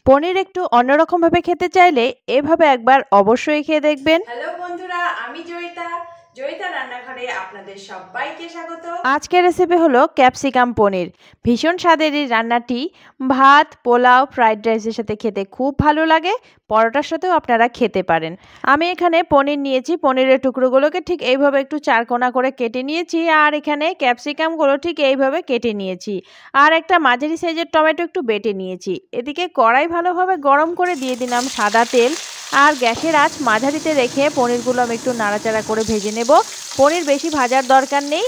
পনির একটু অন্যরকম ভাবে খেতে চাইলে এভাবে একবার অবশ্যই খেয়ে দেখবেন। হ্যালো বন্ধুরা, আমি জয়িতা রান্নাঘরে আপনাদের সবাইকে স্বাগত। আজকের রেসিপি হলো ক্যাপসিকাম পনির। ভীষণ স্বাদের এই রান্নাটি ভাত, পোলাও, ফ্রাইড রাইসের সাথে খেতে খুব ভালো লাগে। পরোটার সাথেও আপনারা খেতে পারেন। আমি এখানে পনির নিয়েছি। পনিরের টুকরোগুলোকে ঠিক এইভাবে একটু চারকোনা করে কেটে নিয়েছি। আর এখানে ক্যাপসিকামগুলো ঠিক এইভাবে কেটে নিয়েছি। আর একটা মাঝারি সাইজের টমেটো একটু বেটে নিয়েছি। এদিকে কড়াই ভালোভাবে গরম করে দিয়ে দিলাম সাদা তেল। আর গ্যাসের আঁচ মাঝারিতে রেখে পনিরগুলো আমি একটু নাড়াচাড়া করে ভেজে নেব। পনির বেশি ভাজার দরকার নেই।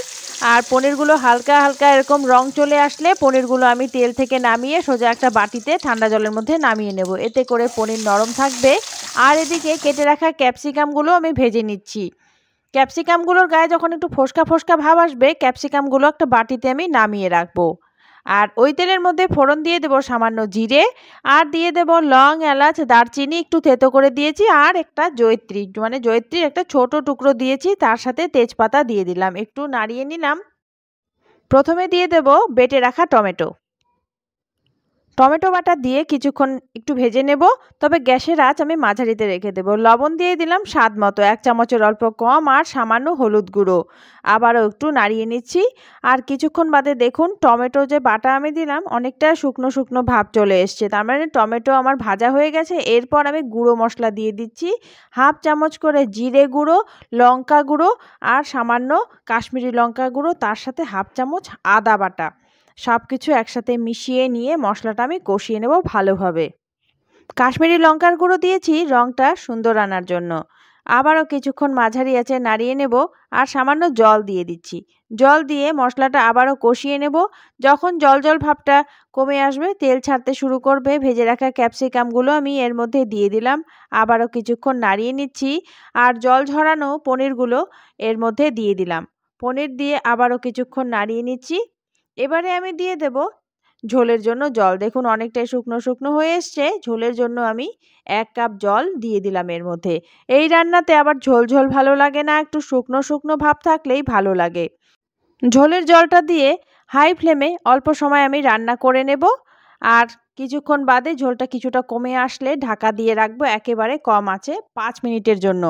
আর পনিরগুলো হালকা হালকা এরকম রং চলে আসলে পনিরগুলো আমি তেল থেকে নামিয়ে সোজা একটা বাটিতে ঠান্ডা জলের মধ্যে নামিয়ে নেব। এতে করে পনির নরম থাকবে। আর এদিকে কেটে রাখা ক্যাপসিকামগুলো আমি ভেজে নিচ্ছি। ক্যাপসিকামগুলোর গায়ে যখন একটু ফোস্কা ফোস্কা ভাব আসবে, ক্যাপসিকামগুলো একটা বাটিতে আমি নামিয়ে রাখবো। আর ওই তেলের মধ্যে ফোড়ন দিয়ে দেবো সামান্য জিরে, আর দিয়ে দেবো লং, এলাচ, দারচিনি একটু থেতো করে দিয়েছি, আর একটা জয়িত্রী মানে জয়িত্রীর একটা ছোট টুকরো দিয়েছি, তার সাথে তেজপাতা দিয়ে দিলাম, একটু নাড়িয়ে নিলাম। প্রথমে দিয়ে দেবো বেটে রাখা টমেটো। টমেটো বাটা দিয়ে কিছুক্ষণ একটু ভেজে নেব। তবে গ্যাসের আঁচ আমি মাঝারিতে রেখে দেবো। লবণ দিয়ে দিলাম স্বাদ মতো, 1 চামচের অল্প কম, আর সামান্য হলুদ গুঁড়ো। আবারও একটু নাড়িয়ে নিচ্ছি। আর কিছুক্ষণ বাদে দেখুন টমেটো যে বাটা আমি দিলাম অনেকটা শুকনো শুকনো ভাব চলে এসছে, তার মানে টমেটো আমার ভাজা হয়ে গেছে। এরপর আমি গুঁড়ো মশলা দিয়ে দিচ্ছি। 1/2 চামচ করে জিরে গুঁড়ো, লঙ্কা গুঁড়ো, আর সামান্য কাশ্মীরি লঙ্কা গুঁড়ো, তার সাথে 1/2 চামচ আদা বাটা। সব কিছু একসাথে মিশিয়ে নিয়ে মশলাটা আমি কষিয়ে নেব ভালোভাবে। কাশ্মীরি লঙ্কার গুঁড়ো দিয়েছি রঙটা সুন্দর আনার জন্য। আবারও কিছুক্ষণ মাঝারি আঁচে নাড়িয়ে নেব। আর সামান্য জল দিয়ে দিচ্ছি। জল দিয়ে মশলাটা আবারও কষিয়ে নেব। যখন জল জল ভাবটা কমে আসবে, তেল ছাড়তে শুরু করবে, ভেজে রাখা ক্যাপসিকামগুলো আমি এর মধ্যে দিয়ে দিলাম। আবারও কিছুক্ষণ নাড়িয়ে নিচ্ছি। আর জল ঝরানো পনিরগুলো এর মধ্যে দিয়ে দিলাম। পনির দিয়ে আবারও কিছুক্ষণ নাড়িয়ে নিচ্ছি। এবারে আমি দিয়ে দেব ঝোলের জন্য জল। দেখুন অনেকটাই শুকনো শুকনো হয়ে এসছে। ঝোলের জন্য আমি 1 কাপ জল দিয়ে দিলাম এর মধ্যে। এই রান্নাতে আবার ঝোল ঝোল ভালো লাগে না, একটু শুকনো শুকনো ভাব থাকলেই ভালো লাগে। ঝোলের জলটা দিয়ে হাই ফ্লেমে অল্প সময় আমি রান্না করে নেব। আর কিছুক্ষণ বাদে ঝোলটা কিছুটা কমে আসলে ঢাকা দিয়ে রাখবো একেবারে কম আঁচে 5 মিনিটের জন্য।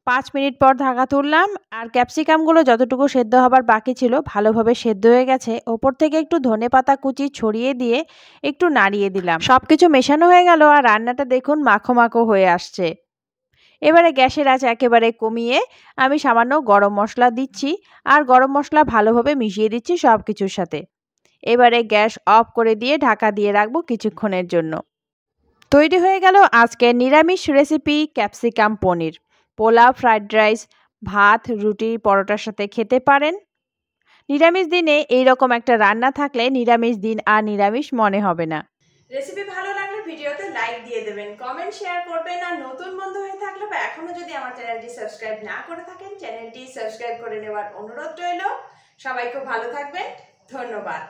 5 মিনিট পর ঢাকা তুললাম। আর ক্যাপসিকামগুলো যতটুকু সেদ্ধ হবার বাকি ছিল ভালোভাবে সেদ্ধ হয়ে গেছে। ওপর থেকে একটু ধনেপাতা কুচি ছড়িয়ে দিয়ে একটু নাড়িয়ে দিলাম। সব কিছু মেশানো হয়ে গেল। আর রান্নাটা দেখুন মাখো মাখো হয়ে আসছে। এবারে গ্যাসের আঁচ একেবারে কমিয়ে আমি সামান্য গরম মশলা দিচ্ছি। আর গরম মশলা ভালোভাবে মিশিয়ে দিচ্ছি সব কিছুর সাথে। এবারে গ্যাস অফ করে দিয়ে ঢাকা দিয়ে রাখবো কিছুক্ষণের জন্য। তৈরি হয়ে গেল আজকের নিরামিষ রেসিপি ক্যাপসিকাম পনির। পোলাও, ফ্রাইড রাইস, ভাত, রুটি, পরোটার সাথে খেতে পারেন। নিরামিষ দিনে এইরকম একটা রান্না থাকলে নিরামিষ দিন আর নিরামিষ মনে হবে না। রেসিপি ভালো লাগলে ভিডিওতে লাইক দিয়ে দেবেন, কমেন্ট শেয়ার করবেন। আর নতুন বন্ধু হয়ে থাকলে বা এখনো যদি আমার চ্যানেলটি সাবস্ক্রাইব না করে থাকেন, চ্যানেলটি সাবস্ক্রাইব করে নেওয়ার অনুরোধ রইল। সবাই খুব ভালো থাকবেন। ধন্যবাদ।